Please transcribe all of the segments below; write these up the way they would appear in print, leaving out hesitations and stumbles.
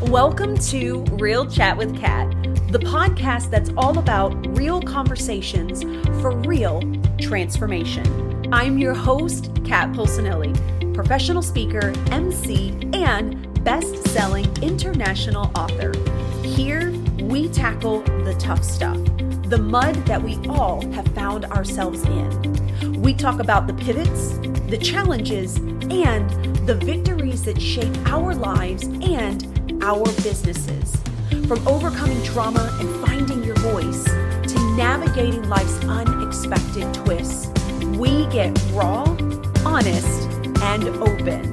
Welcome to Real Chat with Kat, the podcast that's all about real conversations for real transformation. I'm your host, Kat Pulcinelli, professional speaker, MC, and best-selling international author. Here, we tackle the tough stuff, the mud that we all have found ourselves in. We talk about the pivots, the challenges, and the victories that shape our lives and our businesses. From overcoming trauma and finding your voice to navigating life's unexpected twists, we get raw, honest, and open.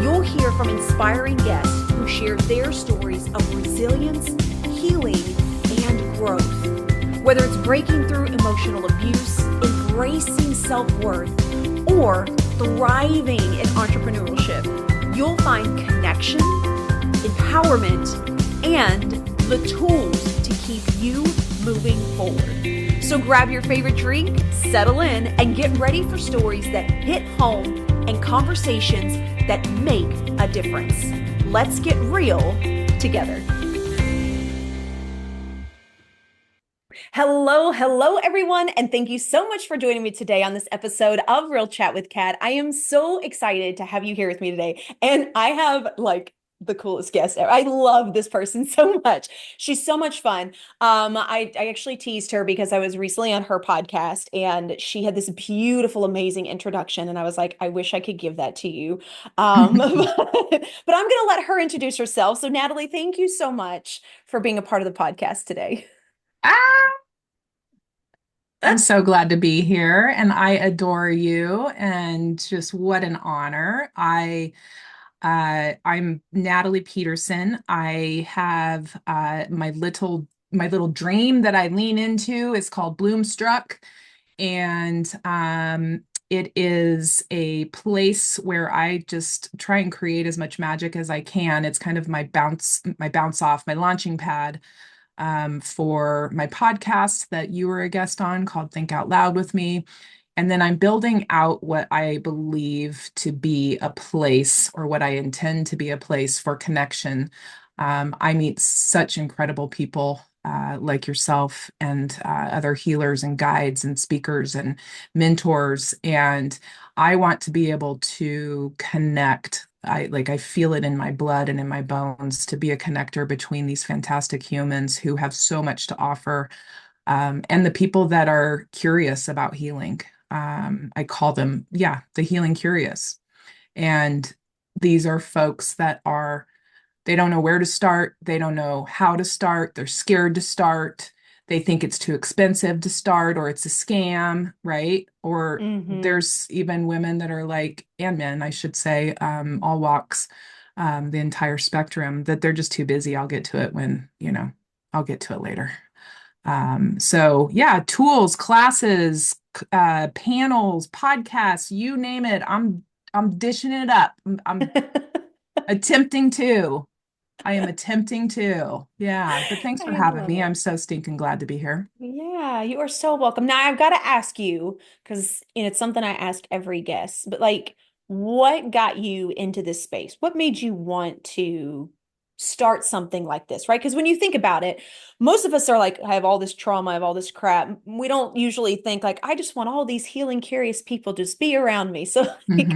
You'll hear from inspiring guests who share their stories of resilience, healing, and growth. Whether it's breaking through emotional abuse, embracing self-worth, or thriving in entrepreneurship, you'll find connection, empowerment, and the tools to keep you moving forward. So grab your favorite drink, settle in, and get ready for stories that hit home and conversations that make a difference. Let's get real together. Hello, everyone, and thank you so much for joining me today on this episode of Real Chat with Kat. I am so excited to have you here with me today, and I have the coolest guest ever. I love this person so much. She's so much fun. I actually teased her because I was recently on her podcast and she had this beautiful, amazing introduction. And I was like, I wish I could give that to you. But I'm going to let her introduce herself. So Natalie, thank you so much for being a part of the podcast today. I'm so glad to be here and I adore you and just what an honor. I'm Natalie Petersen. I have my little dream that I lean into is called Bloomstruck, and it is a place where I just try and create as much magic as I can. It's kind of my bounce off, my launching pad for my podcast that you were a guest on called Think Out Loud with Me. And then I'm building out what I believe to be a place, or what I intend to be a place for connection. I meet such incredible people like yourself and other healers and guides and speakers and mentors. And I want to be able to connect. I feel it in my blood and in my bones to be a connector between these fantastic humans who have so much to offer, and the people that are curious about healing. I call them, the healing curious. And these are folks they don't know where to start. They don't know how to start. They're scared to start. They think it's too expensive to start, or it's a scam, right? Or there's even women that are like, and men, I should say, all walks, the entire spectrum, that they're just too busy. I'll get to it I'll get to it later. So yeah, tools, classes, panels, podcasts, you name it. I'm dishing it up. I'm attempting to. I am attempting to. Yeah, but thanks for I having love me. it. I'm so stinking glad to be here. Yeah, you are so welcome. Now I've got to ask you, because it's something I ask every guest, but what got you into this space? What made you want to start something like this, right? Because when you think about it, most of us are like, I have all this trauma, I have all this crap. We don't usually think like, I just want all these healing, curious people to just be around me. So Hmm. give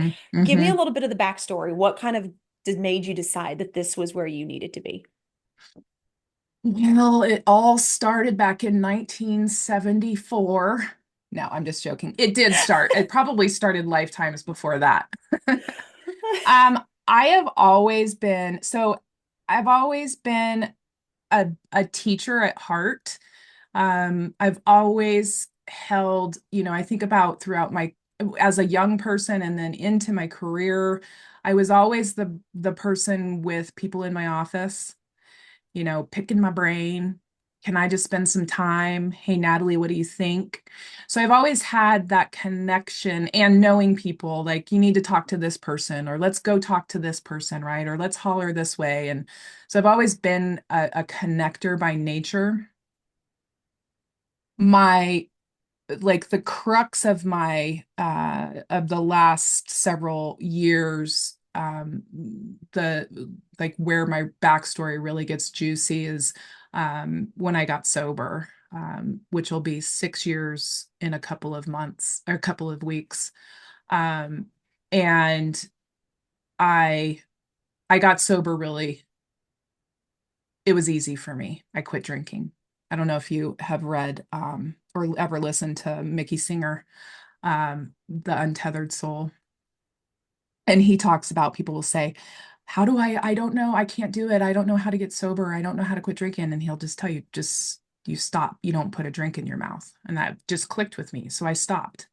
me Hmm. a little bit of the backstory. What kind of made you decide that this was where you needed to be? Well, it all started back in 1974. No, I'm just joking. It did start. It probably started lifetimes before that. I have always been, I've always been a teacher at heart. I've always held, I think about throughout as a young person and then into my career, I was always the person with people in my office, picking my brain. Can I just spend some time? Hey, Natalie, what do you think? So I've always had that connection and knowing people like you need to talk to this person, or let's go talk to this person, right? Or let's holler this way. And so I've always been a connector by nature. My like the crux of my of the last several years the like where my backstory really gets juicy is when I got sober, which will be 6 years in a couple of months or a couple of weeks. Um, and I I got sober really, it was easy for me. I quit drinking. I don't know if you have read or ever listened to Mickey Singer, The Untethered Soul. And he talks about people will say, how do I don't know, I can't do it. I don't know how to get sober. I don't know how to quit drinking. And he'll just tell you, just you stop. You don't put a drink in your mouth. And that just clicked with me. So I stopped.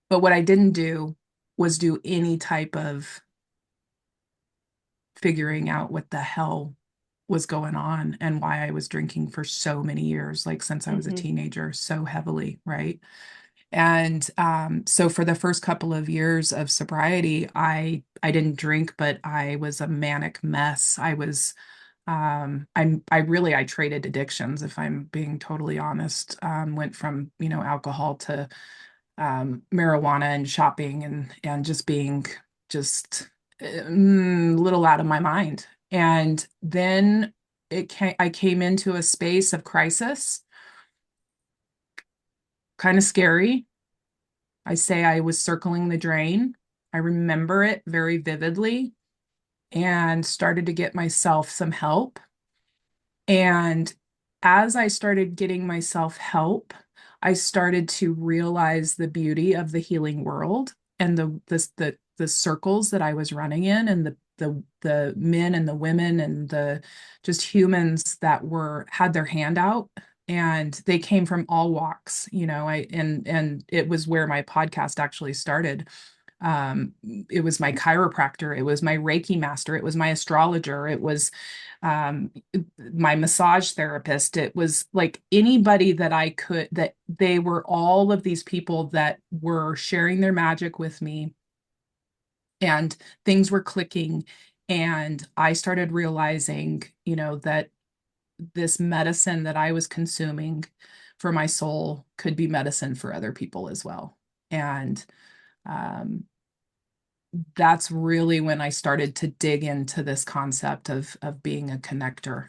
But what I didn't do was do any type of figuring out what the hell was going on and why I was drinking for so many years, like since I was a Mm-hmm. teenager, so heavily, right? And so for the first couple of years of sobriety, I didn't drink, but I was a manic mess. I traded addictions, if I'm being totally honest. Went from, alcohol to marijuana and shopping and just being just a little out of my mind. And then I came into a space of crisis, kind of scary. I say I was circling the drain. I remember it very vividly and started to get myself some help. And as I started getting myself help, I started to realize the beauty of the healing world and the circles that I was running in and the men and the women and the just humans that were had their hand out, and they came from all walks. And it was where my podcast actually started. It was my chiropractor, it was my Reiki master, it was my astrologer, it was um, my massage therapist. It was like anybody that that they were all of these people that were sharing their magic with me, and things were clicking. And I started realizing, that this medicine that I was consuming for my soul could be medicine for other people as well. And um, that's really when I started to dig into this concept of being a connector.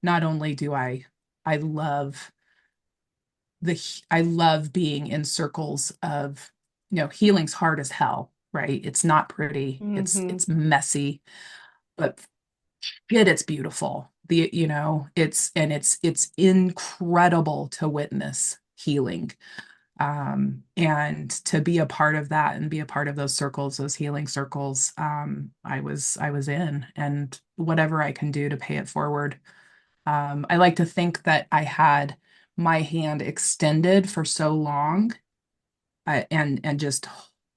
Not only do I love I love being in circles of, healing's hard as hell, right? It's not pretty. Mm-hmm. It's messy, but shit, it's beautiful. It's incredible to witness healing, and to be a part of that and be a part of those circles, those healing circles. I was in, and whatever I can do to pay it forward. I like to think that I had my hand extended for so long, and just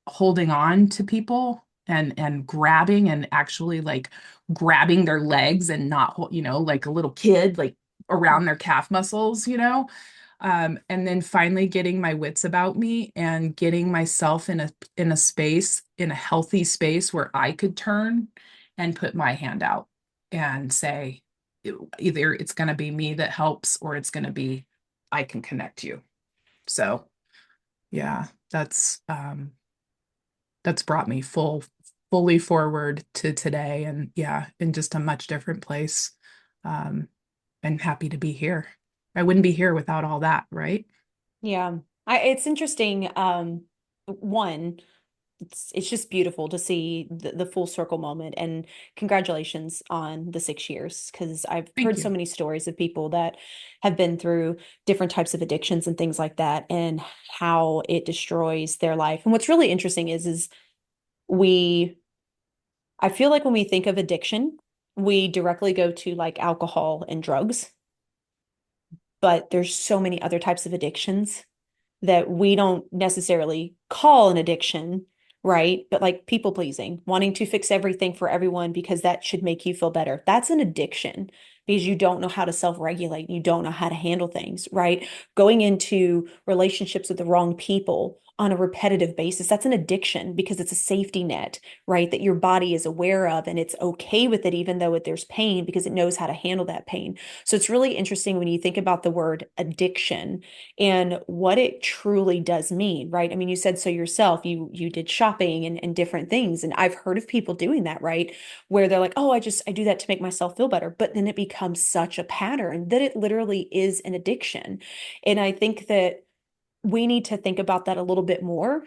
holding on to people and grabbing and actually like grabbing their legs and not, like a little kid, like around their calf muscles. And then finally getting my wits about me and getting myself in a space, in a healthy space where I could turn and put my hand out and say, either it's going to be me that helps, or it's going to be, I can connect you. So yeah, that's brought me fully forward to today, and yeah, in just a much different place. Um, and happy to be here. I wouldn't be here without all that, right? Yeah. It's interesting. One, it's just beautiful to see the full circle moment, and congratulations on the 6 years, because I've Thank heard so you. many stories of people that have been through different types of addictions and things like that, and how it destroys their life. And what's really interesting is we I feel like when we think of addiction, we directly go to like alcohol and drugs, but there's so many other types of addictions that we don't necessarily call an addiction, right? But like people pleasing, wanting to fix everything for everyone because that should make you feel better. That's an addiction because you don't know how to self-regulate. You don't know how to handle things, right? Going into relationships with the wrong people on a repetitive basis, that's an addiction because it's a safety net, right? That your body is aware of and it's okay with it, even though there's pain because it knows how to handle that pain. So it's really interesting when you think about the word addiction and what it truly does mean, right? I mean, you said so yourself, you did shopping and different things. And I've heard of people doing that, right? Where they're like, oh, I do that to make myself feel better. But then it becomes such a pattern that it literally is an addiction. And I think that we need to think about that a little bit more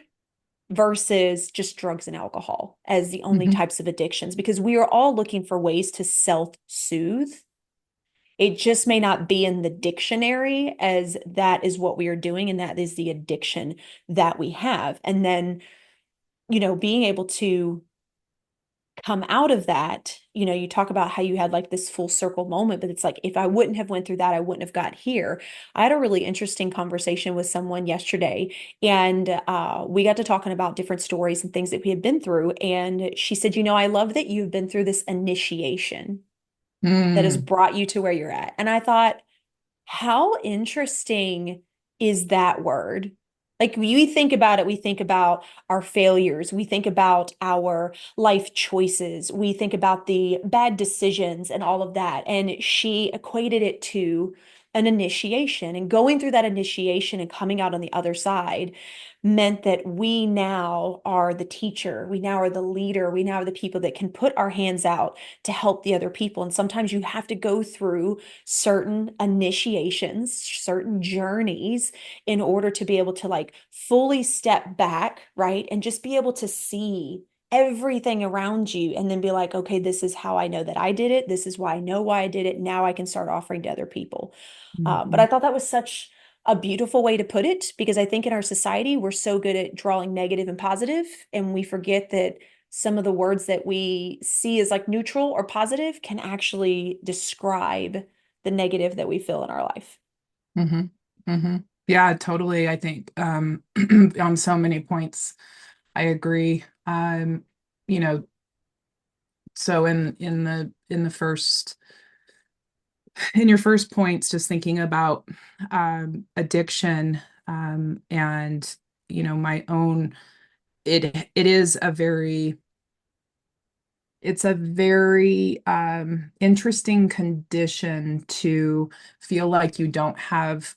versus just drugs and alcohol as the only Mhm. types of addictions, because we are all looking for ways to self-soothe. It just may not be in the dictionary as that is what we are doing, and that is the addiction that we have. And then, being able to come out of that, you talk about how you had like this full circle moment, but it's like, if I wouldn't have went through that, I wouldn't have got here. I had a really interesting conversation with someone yesterday, and we got to talking about different stories and things that we had been through. And she said, I love that you've been through this initiation that has Mm. brought you to where you're at. And I thought, how interesting is that word? Like we think about it, we think about our failures, we think about our life choices, we think about the bad decisions and all of that. And she equated it to an initiation. And going through that initiation and coming out on the other side meant that we now are the teacher, we now are the leader, we now are the people that can put our hands out to help the other people. And sometimes you have to go through certain initiations, certain journeys in order to be able to like fully step back, right? And just be able to see everything around you and then be like, okay, this is how I know that I did it. This is why I know why I did it. Now I can start offering to other people. But I Mhm. thought that was such a beautiful way to put it because I think in our society, we're so good at drawing negative and positive, and we forget that some of the words that we see as like neutral or positive can actually describe the negative that we feel in our life. Mhm. Mhm. Yeah, totally. I think on so many points I agree. You know, so in the first in your first points, just thinking about addiction, and my own, it is a very it's a very interesting condition to feel like you don't have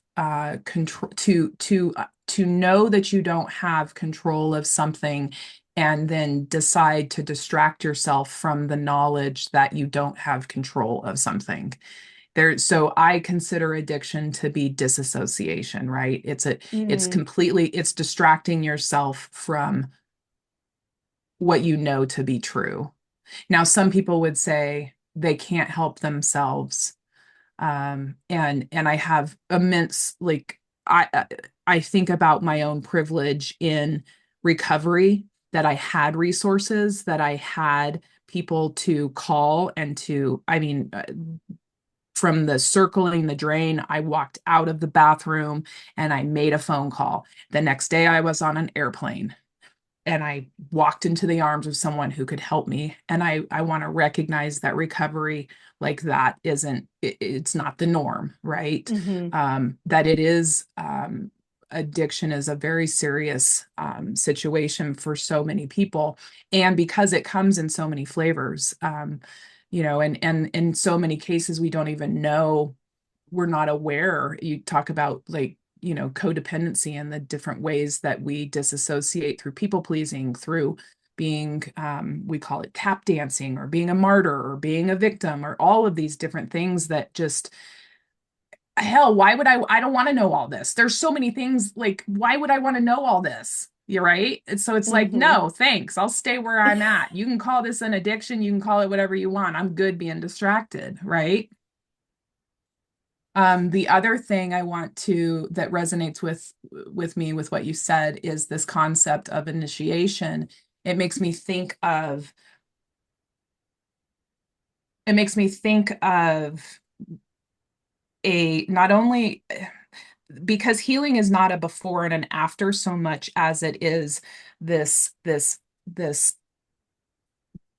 control, to know that you don't have control of something and then decide to distract yourself from the knowledge that you don't have control of something. So I consider addiction to be disassociation, right? Mm-hmm. It's distracting yourself from what you know to be true. Now, some people would say they can't help themselves. And I have immense, like, I think about my own privilege in recovery, that I had resources, that I had people to call and I mean, from the circling the drain, I walked out of the bathroom and I made a phone call. The next day I was on an airplane and I walked into the arms of someone who could help me. And I want to recognize that recovery like that it's not the norm, right? Mm-hmm. That it is, addiction is a very serious situation for so many people. And because it comes in so many flavors, and in so many cases, we don't even know, we're not aware. You talk about, like, codependency and the different ways that we disassociate through people pleasing, through being, we call it tap dancing, or being a martyr, or being a victim, or all of these different things that just, hell, why would I don't want to know all this. There's so many things, like, why would I want to know all this? You're right. And so it's like, Mm-hmm. no, thanks. I'll stay where I'm at. You can call this an addiction. You can call it whatever you want. I'm good being distracted, right? The other thing I want to that resonates with me with what you said is this concept of initiation. It makes me think of it makes me think of a not only because healing is not a before and an after so much as it is this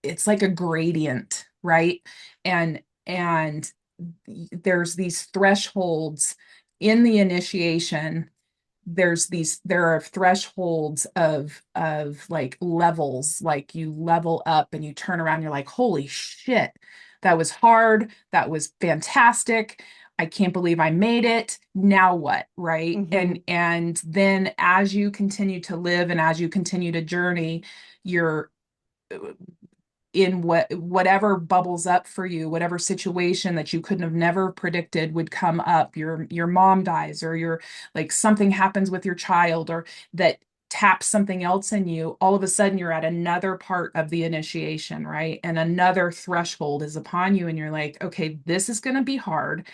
it's like a gradient, right? And there's these thresholds in the initiation there are thresholds of like levels, like you level up and you turn around, you're like, holy shit, that was hard, that was fantastic, I can't believe I made it, now what, right? Mm-hmm. And then as you continue to live and as you continue to journey, you're in whatever bubbles up for you, whatever situation that you couldn't have never predicted would come up. Your mom dies, or your like something happens with your child, or that taps something else in you. All of a sudden you're at another part of the initiation, right? And another threshold is upon you, and you're like, okay, this is going to be hard.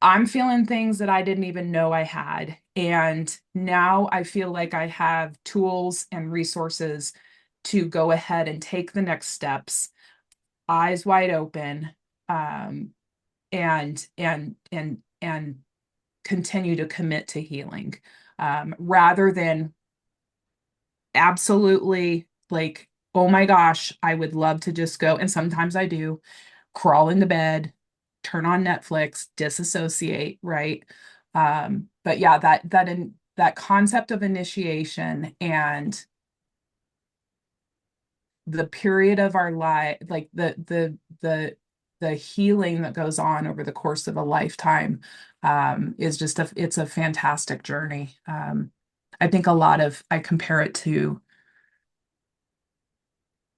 I'm feeling things that I didn't even know I had. And now I feel like I have tools and resources to go ahead and take the next steps, eyes wide open, um, and continue to commit to healing, rather than absolutely like, oh my gosh, I would love to just go. And sometimes I do crawl into bed, turn on Netflix, disassociate, right? But yeah, that concept of initiation and the period of our life, like the healing that goes on over the course of a lifetime, is just it's a fantastic journey. I think I compare it to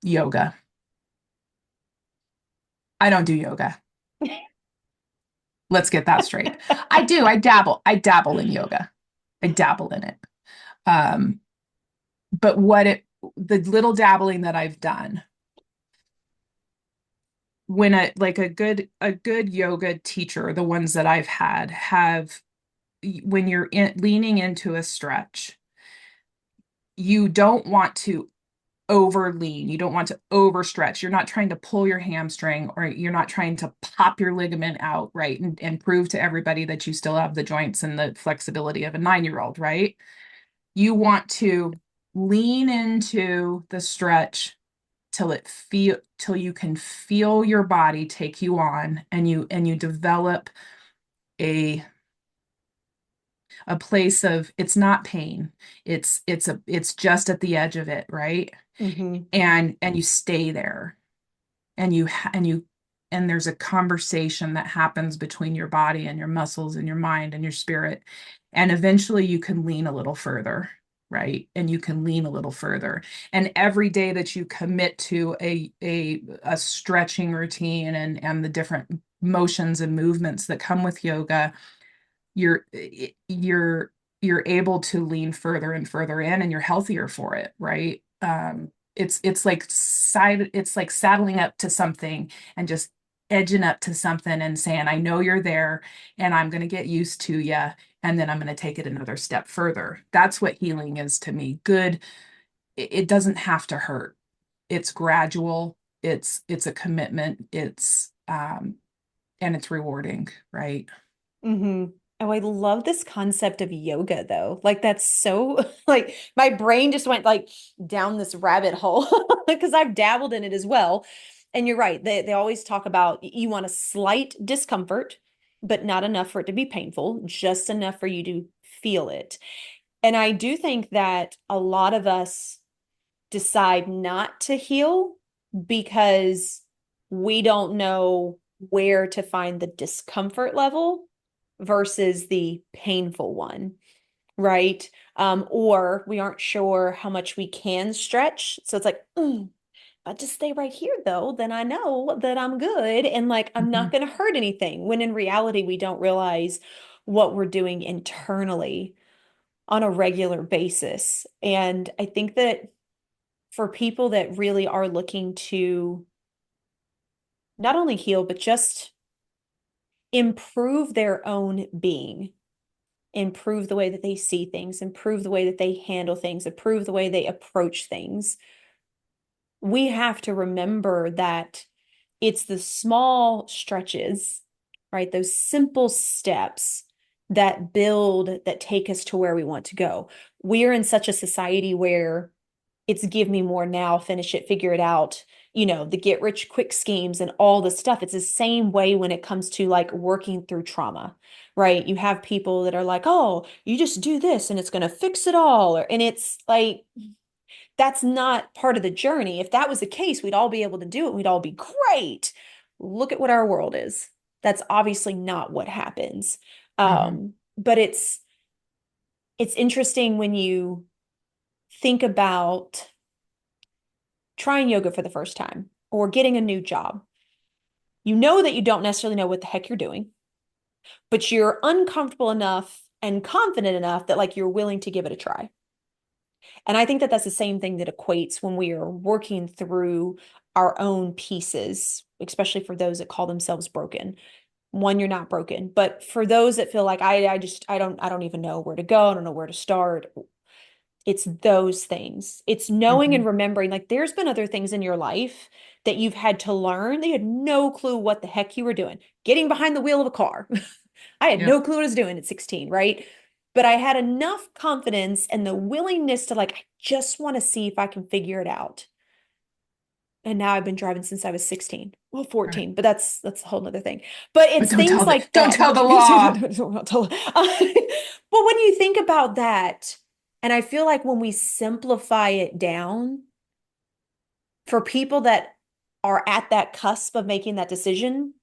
yoga. I don't do yoga. Let's get that straight. I do. I dabble in yoga. I dabble in it. Um, but the little dabbling that I've done, when a good yoga teacher, the ones that I've had, have when leaning into a stretch, you don't want to over lean. You don't want to overstretch. You're not trying to pull your hamstring, or you're not trying to pop your ligament out, right? And prove to everybody that you still have the joints and the flexibility of a 9-year-old, right? You want to lean into the stretch till you can feel your body take you on, and you develop a a place of, it's not pain, it's just at the edge of it, right? Mm-hmm. And you stay there, and and there's a conversation that happens between your body and your muscles and your mind and your spirit, and eventually you can lean a little further, right? And you can lean a little further, and every day that you commit to a stretching routine and the different motions and movements that come with yoga, you're you're you're able to lean further and further in, and you're healthier for it, right? It's like saddling up to something and just edging up to something and saying, I know you're there, and I'm going to get used to you, and then I'm going to take it another step further. That's what healing is to me. Good. It doesn't have to hurt. It's gradual. It's a commitment. And it's rewarding, right? Mm-hmm. Oh, I love this concept of yoga though. Like that's so like my brain just went like down this rabbit hole because I've dabbled in it as well. And you're right. They always talk about you want a slight discomfort, but not enough for it to be painful, just enough for you to feel it. And I do think that a lot of us decide not to heal because we don't know where to find the discomfort level versus the painful one, right? Or we aren't sure how much we can stretch. So it's like, if I just stay right here though, then I know that I'm good and like I'm not Mhm. going to hurt anything. When in reality, we don't realize what we're doing internally on a regular basis. And I think that for people that really are looking to not only heal, but just improve their own being, improve the way that they see things, improve the way that they handle things, improve the way they approach things, we have to remember that it's the small stretches, right? Those simple steps that build, that take us to where we want to go. We are in such a society where it's give me more now, finish it, figure it out. the get rich quick schemes and all this stuff. It's the same way when it comes to like working through trauma, right? You have people that are like, oh, you just do this and it's going to fix it all. And it's like, that's not part of the journey. If that was the case, we'd all be able to do it. We'd all be great. Look at what our world is. That's obviously not what happens. Hmm. But it's interesting when you think about trying yoga for the first time or getting a new job. You know that you don't necessarily know what the heck you're doing, but you're uncomfortable enough and confident enough that like you're willing to give it a try. And I think that that's the same thing that equates when we are working through our own pieces, especially for those that call themselves broken. One, you're not broken, but for those that feel like I don't even know where to go, I don't know where to start. It's those things. It's knowing and Hmm. remembering like there's been other things in your life that you've had to learn that you had no clue what the heck you were doing. Getting behind the wheel of a car. I had Yep. no clue what I was doing at 16, right? But I had enough confidence and the willingness to like, I just want to see if I can figure it out. And now I've been driving since I was 16. Well, Right. 14, but that's a whole nother thing. But But it's things like don't that. tell Don't, the don't, law. don't, don't tell. But when you think about that, and I feel like when we simplify it down for people that are at that cusp of making that decision,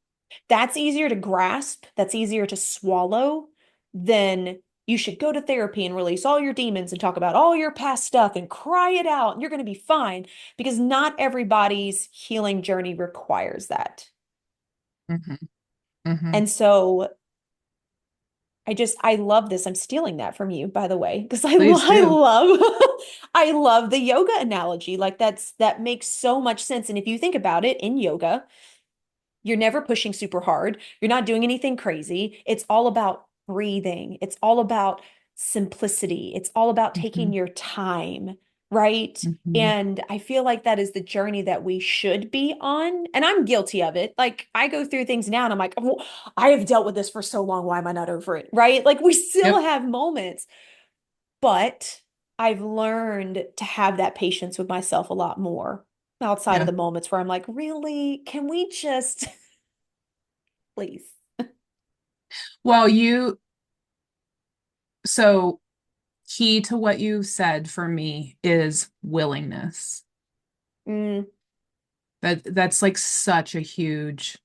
that's easier to grasp, that's easier to swallow than you should go to therapy and release all your demons and talk about all your past stuff and cry it out and you're going to be fine because not everybody's healing journey requires that. Hmm. Hmm. And so I love this. I'm stealing that from you, by the way, because Please I do. love I love the yoga analogy. Like that makes so much sense. And if you think about it in yoga, you're never pushing super hard. You're not doing anything crazy. It's all about breathing. It's all about simplicity. It's all about Hmm. taking your time, right? Hmm. And I feel like that is the journey that we should be on. And I'm guilty of it. Like I go through things now and I'm like, oh, I have dealt with this for so long. Why am I not over it? Right? Like we still Yep. have moments, but I've learned to have that patience with myself a lot more outside of Yeah. the moments where I'm like, really, can we just please? Well, so key to what you said for me is willingness. Mm, That's like such a huge,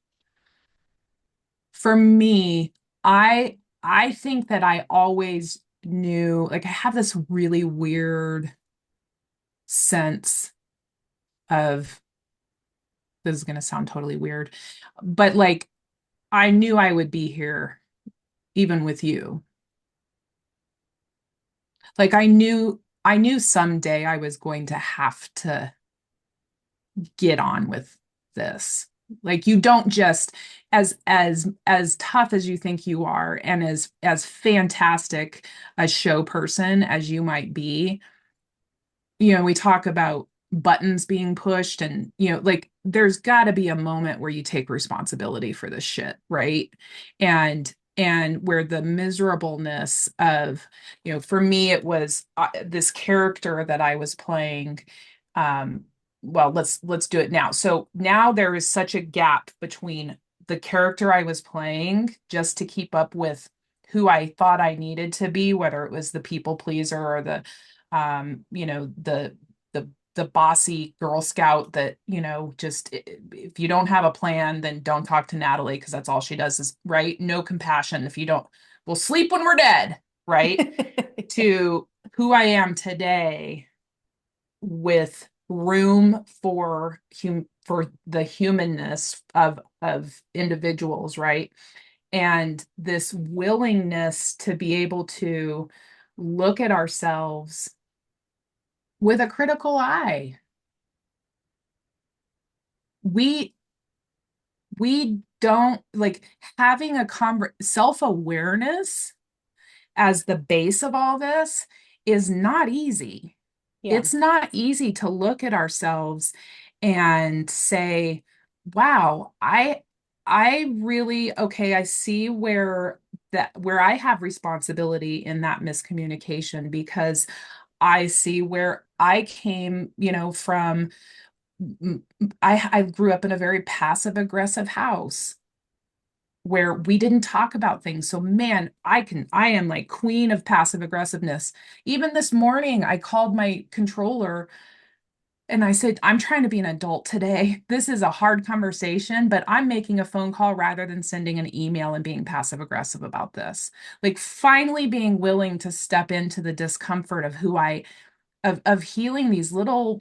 for me, I think that I always knew, like I have this really weird sense of, this is going to sound totally weird, but like I knew I would be here even with you. Like I knew someday I was going to have to get on with this. Like you don't just, as tough as you think you are and as fantastic a show person as you might be, we talk about buttons being pushed and like there's got to be a moment where you take responsibility for this shit, right? And where the miserableness of, for me it was this character that I was playing. Um well, let's do it now. So now there is such a gap between the character I was playing just to keep up with who I thought I needed to be, whether it was the people pleaser or the the bossy Girl Scout that, just if you don't have a plan, then don't talk to Natalie because that's all she does is, right? No compassion. If you don't, we'll sleep when we're dead, right? To who I am today with room for the humanness of individuals, right? And this willingness to be able to look at ourselves with a critical eye. We we don't like having a self-awareness as the base of all this is not easy. yeah. It's not easy to look at ourselves and say, wow, I really, okay, I see where I have responsibility in that miscommunication because I see where I came, from I grew up in a very passive aggressive house where we didn't talk about things. So man, I am like queen of passive aggressiveness. Even this morning, I called my controller and I said, I'm trying to be an adult today. This is a hard conversation, but I'm making a phone call rather than sending an email and being passive aggressive about this. Like finally being willing to step into the discomfort of who I of healing these little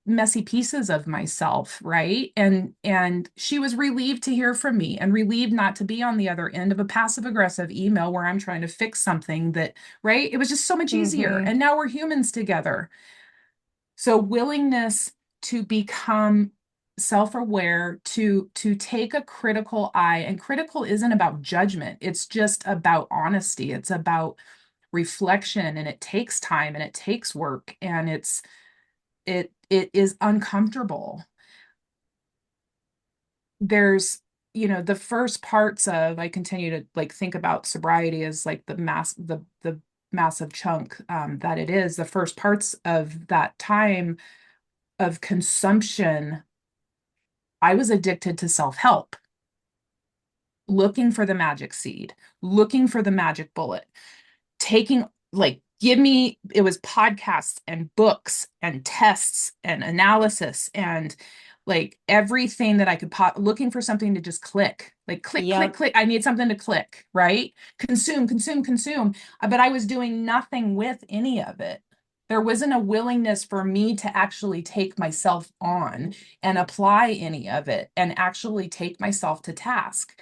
messy pieces of myself, right? And she was relieved to hear from me and relieved not to be on the other end of a passive aggressive email where I'm trying to fix something that, right? It was just so much easier. Mm-hmm. And now we're humans together. So willingness to become self-aware, to take a critical eye, and critical isn't about judgment. It's just about honesty. It's about reflection, and it takes time and it takes work, and it is uncomfortable. There's, the first parts of, I continue to like think about sobriety as like the massive chunk that it is. The first parts of that time of consumption, I was addicted to self-help, looking for the magic seed, looking for the magic bullet, taking like give me it was podcasts and books and tests and analysis and like everything that I could looking for something to just click, like click click Yep. click, I need something to click, right? Consume consume consume. But I was doing nothing with any of it. There wasn't a willingness for me to actually take myself on and apply any of it and actually take myself to task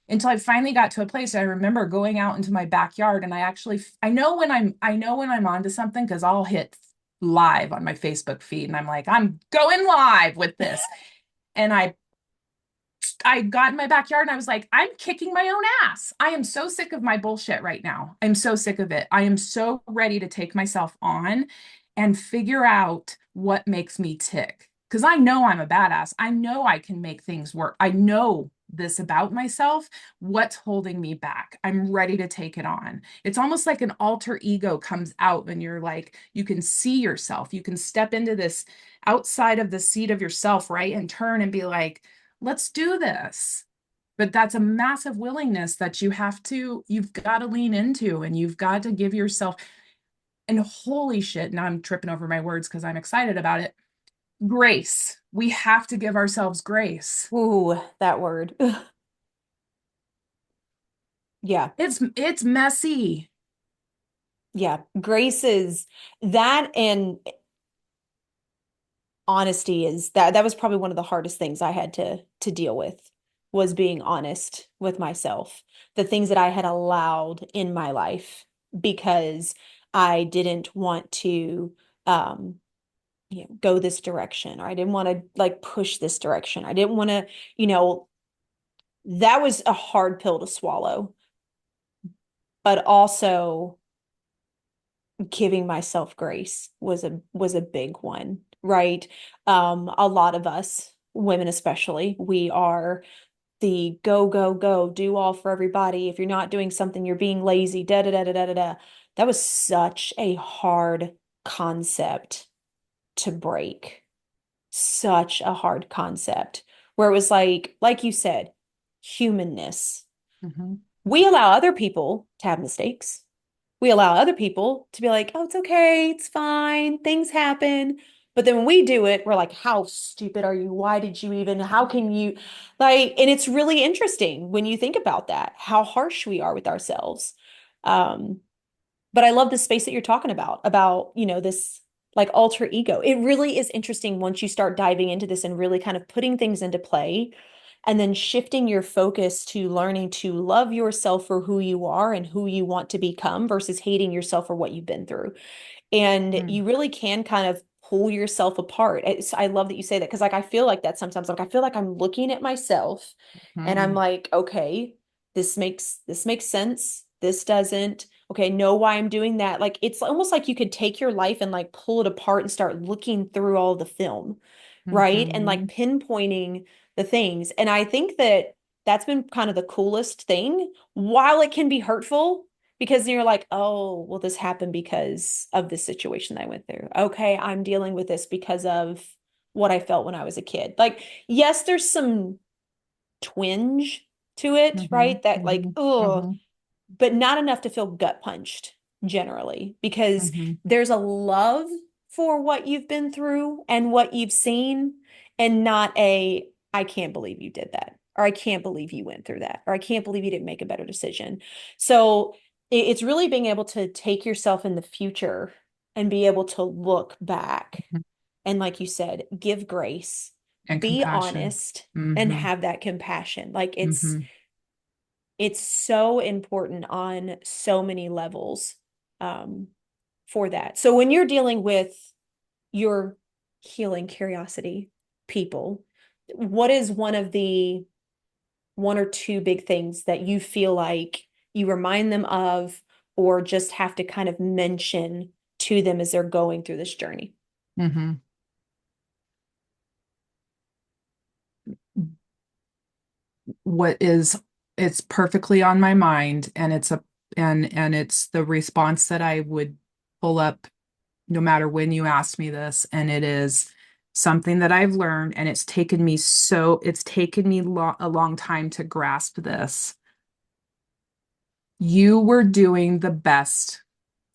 until I finally got to a place. I remember going out into my backyard, and I know when I'm onto something because I'll hit live on my Facebook feed and I'm like, I'm going live with this. And I got in my backyard and I was like, I'm kicking my own ass. I am so sick of my bullshit right now. I'm so sick of it. I am so ready to take myself on and figure out what makes me tick. Because I know I'm a badass. I know I can make things work. I know this about myself. What's holding me back? I'm ready to take it on. It's almost like an alter ego comes out when you're like, you can see yourself. You can step into this outside of the seat of yourself, right? And turn and be like, let's do this. But that's a massive willingness that you've got to lean into, and you've got to give yourself, and holy shit, now I'm tripping over my words because I'm excited about it. Grace. We have to give ourselves grace. Ooh, that word. Yeah. It's messy. Yeah. Grace is that, and honesty is that was probably one of the hardest things I had to deal with, was being honest with myself. The things that I had allowed in my life because I didn't want to um go this direction, or I didn't want to like push this direction. I didn't want to, you know, that was a hard pill to swallow, but also giving myself grace was a big one, right? A lot of us, women especially, we are the go, go, go, do all for everybody. If you're not doing something, you're being lazy, da da da da da da da. That was such a hard concept to break. Such a hard concept where it was like you said, humanness. Mhm. We allow other people to have mistakes. We allow other people to be like, oh, it's okay, it's fine, things happen. But then when we do it, we're like, how stupid are you? Why did you even, how can you, like, and it's really interesting when you think about that, how harsh we are with ourselves. Um, but I love the space that you're talking about, this like alter ego. It really is interesting once you start diving into this and really kind of putting things into play, and then shifting your focus to learning to love yourself for who you are and who you want to become versus hating yourself for what you've been through. And Mhm. you really can kind of pull yourself apart. I love that you say that, because like I feel like that sometimes. Like I feel like I'm looking at myself and I'm Mhm. like, okay, this makes sense. This doesn't. Okay, know why I'm doing that. Like it's almost like you could take your life and like pull it apart and start looking through all the film, right? And like Mhm. pinpointing the things. And I think that that's been kind of the coolest thing, while it can be hurtful, because you're like, oh, well, this happened because of this situation that I went through. Okay, I'm dealing with this because of what I felt when I was a kid. Like, yes, there's some twinge to it, Mm-hmm. right? That like, Mm-hmm. oh, Mm-hmm. but not enough to feel gut punched generally, because Mm-hmm. there's a love for what you've been through and what you've seen, and not a, I can't believe you did that, or I can't believe you went through that, or I can't believe you didn't make a better decision. So it's really being able to take yourself in the future and be able to look back Mm-hmm. and, like you said, give grace, And be compassion. honest, and Mm-hmm. have that compassion. Like Mm-hmm. it's so important on so many levels, um, for that. So when you're dealing with your healing curiosity people, what is one of the one or two big things that you feel like you remind them of, or just have to kind of mention to them as they're going through this journey? Mm-hmm. What is it's perfectly on my mind, and it's the response that I would pull up no matter when you ask me this, and it is something that I've learned, and it's taken me a long time to grasp this. You were doing the best.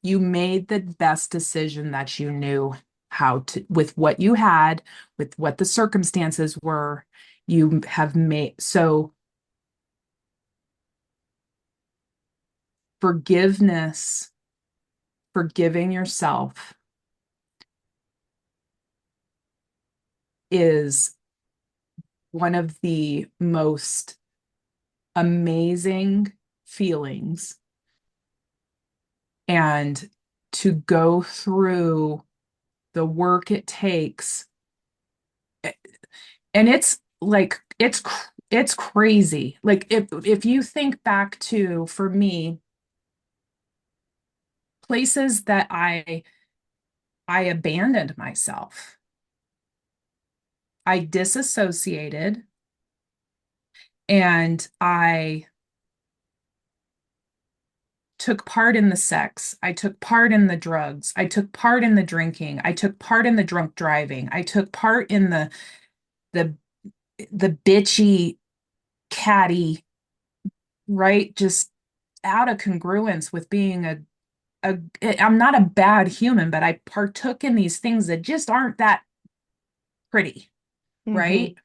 You made the best decision that you knew how to, with what you had, with what the circumstances were. You have made so forgiveness, forgiving yourself is one of the most amazing feelings. And to go through the work it takes, and it's like it's crazy. Like if you think back to, for me, places that I abandoned myself. I disassociated, and I took part in the sex. I took part in the drugs. I took part in the drinking. I took part in the drunk driving. I took part in the the bitchy, catty, right? Just out of congruence with being a I'm not a bad human, but I partook in these things that just aren't that pretty, Mm-hmm. right?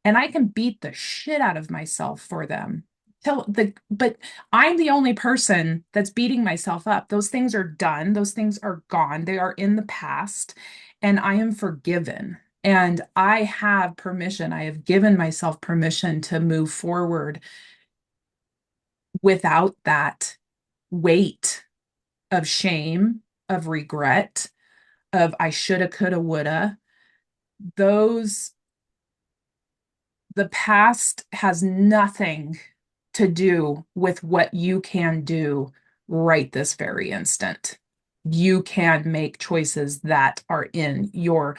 And I can beat the shit out of myself for them. But I'm the only person that's beating myself up. Those things are done. Those things are gone. They are in the past, and I am forgiven. And I have permission. I have given myself permission to move forward without that weight of shame, of regret, of I shoulda, coulda, woulda. Those The past has nothing to do with what you can do right this very instant. You can make choices that are in your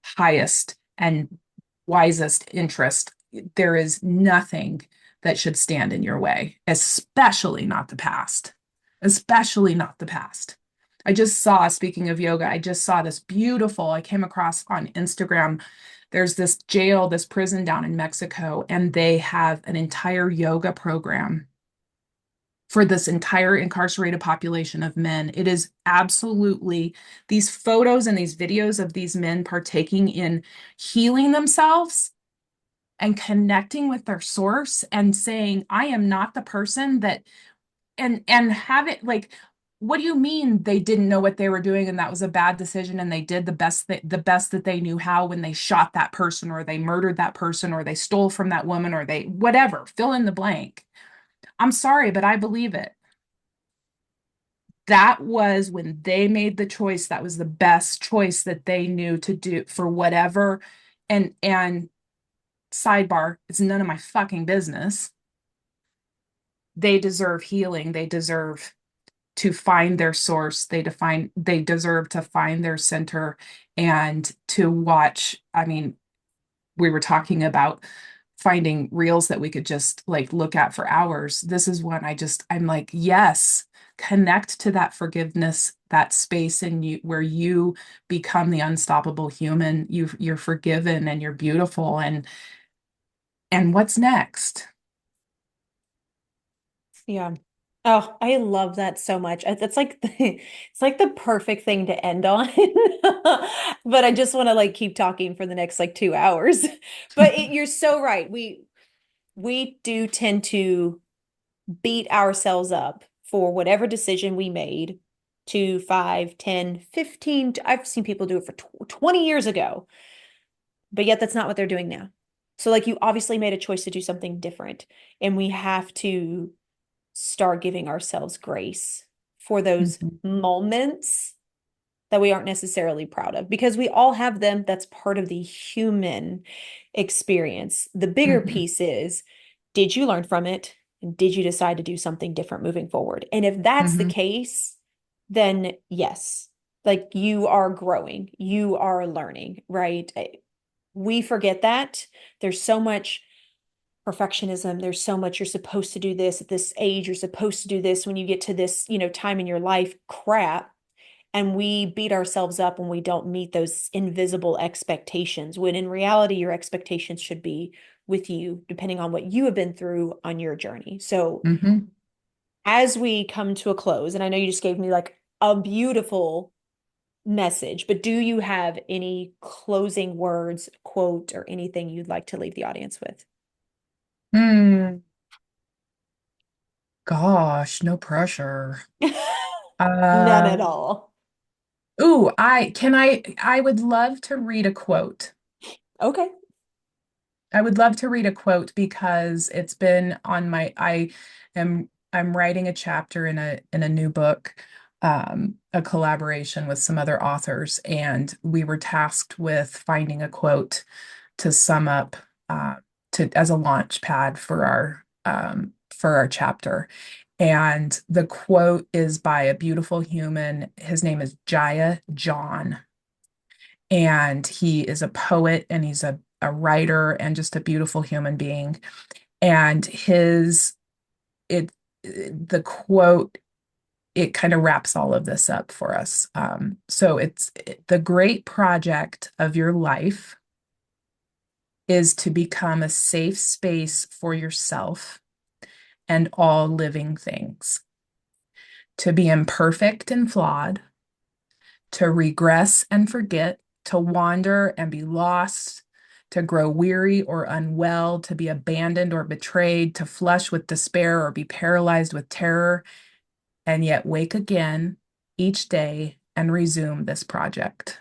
highest and wisest interest. There is nothing that should stand in your way, especially not the past. Especially not the past. I just saw, speaking of yoga, I just saw this beautiful, I came across on Instagram. There's this jail, this prison down in Mexico, and they have an entire yoga program for this entire incarcerated population of men. It is absolutely, these photos and these videos of these men partaking in healing themselves and connecting with their source and saying, I am not the person that, and have it like, what do you mean they didn't know what they were doing and that was a bad decision and they did the best that they knew how when they shot that person or they murdered that person or they stole from that woman or they whatever, fill in the blank. I'm sorry, but I believe it. That was when they made the choice. That was the best choice that they knew to do for whatever. And sidebar, it's none of my fucking business. They deserve healing. They deserve to find their source. They deserve to find their center and to watch. I mean, we were talking about finding reels that we could just like look at for hours. This is one I'm like, yes, connect to that forgiveness that space in you where you become the unstoppable human. You're forgiven and you're beautiful. And what's next? Yeah. Oh, I love that so much. That's like it's like the perfect thing to end on. But I just want to like keep talking for the next like 2 hours. But you're so right. We do tend to beat ourselves up for whatever decision we made 2, 5, 10, 15. I've seen people do it for 20 years ago, but yet that's not what they're doing now. So like you obviously made a choice to do something different, and we have to start giving ourselves grace for those Mhm. moments that we aren't necessarily proud of, because we all have them. That's part of the human experience. The bigger Mhm. piece is, did you learn from it? And did you decide to do something different moving forward? And if that's the Mhm. case, then yes, like you are growing, you are learning, right? We forget that. There's so much perfectionism. There's so much, you're supposed to do this at this age, you're supposed to do this when you get to this, time in your life, crap. And we beat ourselves up when we don't meet those invisible expectations, when in reality, your expectations should be with you, depending on what you have been through on your journey. So, Mhm. as we come to a close, and I know you just gave me like a beautiful message, but do you have any closing words, quote, or anything you'd like to leave the audience with? Hmm. Gosh, no pressure. None Uh, at all. ooh, I would love to read a quote. Okay. I would love to read a quote because it's been on I'm writing a chapter in a new book, a collaboration with some other authors, and we were tasked with finding a quote to sum up to as a launch pad for our chapter. And the quote is by a beautiful human. His name is Jaya John, and he is a poet and he's a writer and just a beautiful human being. And it the quote, it kind of wraps all of this up for us. So it's the great project of your life is to become a safe space for yourself and all living things, to be imperfect and flawed, to regress and forget, to wander and be lost, to grow weary or unwell, to be abandoned or betrayed, to flush with despair or be paralyzed with terror, and yet wake again each day and resume this project.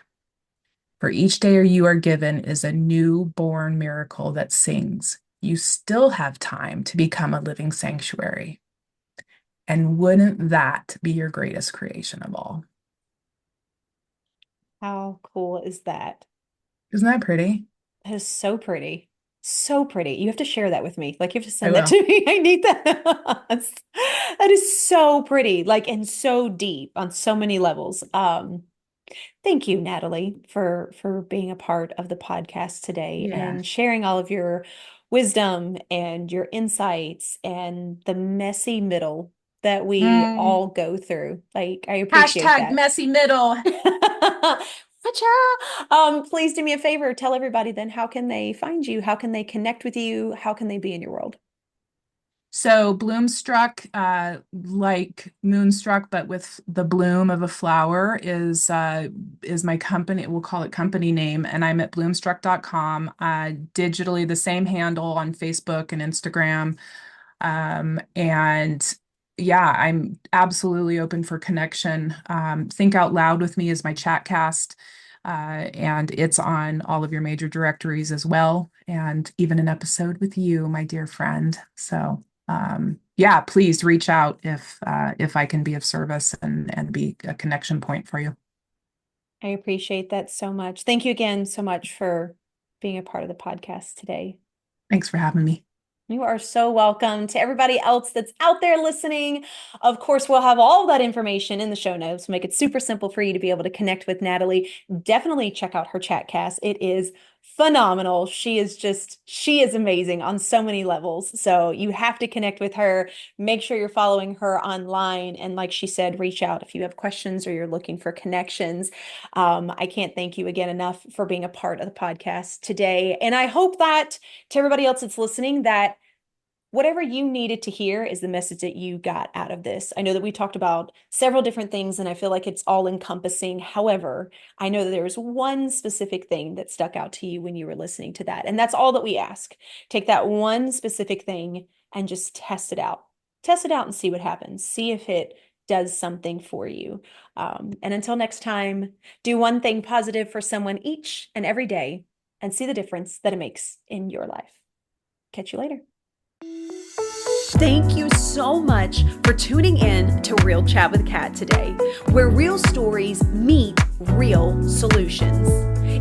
For each day you are given is a newborn miracle that sings. You still have time to become a living sanctuary. And wouldn't that be your greatest creation of all? How cool is that? Isn't that pretty? That is so pretty. So pretty. You have to share that with me. Like you have to I send that will. to me. I need that. That is so pretty, like, and so deep on so many levels. Thank you, Natalie, for being a part of the podcast today Yeah. and sharing all of your wisdom and your insights and the messy middle that we Mm. all go through. Like, I appreciate Hashtag that. messy middle. Whatcha? Please do me a favor. Tell everybody then, how can they find you? How can they connect with you? How can they be in your world? So Bloomstruck, like Moonstruck, but with the bloom of a flower, is my company. We'll call it company name, and I'm at bloomstruck.com. Digitally, the same handle on Facebook and Instagram. And yeah, I'm absolutely open for connection. Think Out Loud with Me is my chat cast. And it's on all of your major directories as well, and even an episode with you, my dear friend. So yeah, please reach out if I can be of service and be a connection point for you. I appreciate that so much. Thank you again so much for being a part of the podcast today. Thanks for having me. You are so welcome. To everybody else that's out there listening, of course, we'll have all that information in the show notes to make it super simple for you to be able to connect with Natalie. Definitely check out her chat cast. It is phenomenal. She is amazing on so many levels. So you have to connect with her. Make sure you're following her online. And like she said, reach out if you have questions or you're looking for connections. I can't thank you again enough for being a part of the podcast today. And I hope that to everybody else that's listening, that whatever you needed to hear is the message that you got out of this. I know that we talked about several different things and I feel like it's all encompassing. However, I know that there's one specific thing that stuck out to you when you were listening to that. And that's all that we ask. Take that one specific thing and just test it out. Test it out and see what happens. See if it does something for you. And until next time, do one thing positive for someone each and every day and see the difference that it makes in your life. Catch you later. Thank you so much for tuning in to Real Chat with Kat today, where real stories meet real solutions.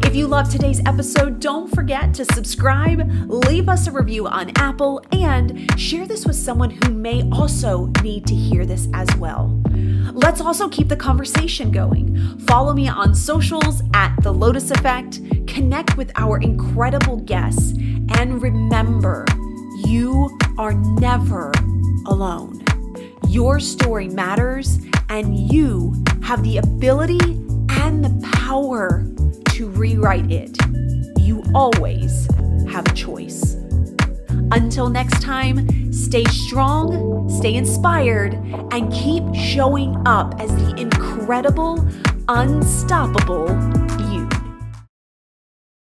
If you loved today's episode, don't forget to subscribe, leave us a review on Apple, and share this with someone who may also need to hear this as well. Let's also keep the conversation going. Follow me on socials at The Lotus Effect, connect with our incredible guests, and remember, you are never alone. Your story matters, and you have the ability and the power to rewrite it. You always have a choice. Until next time, stay strong, stay inspired, and keep showing up as the incredible, unstoppable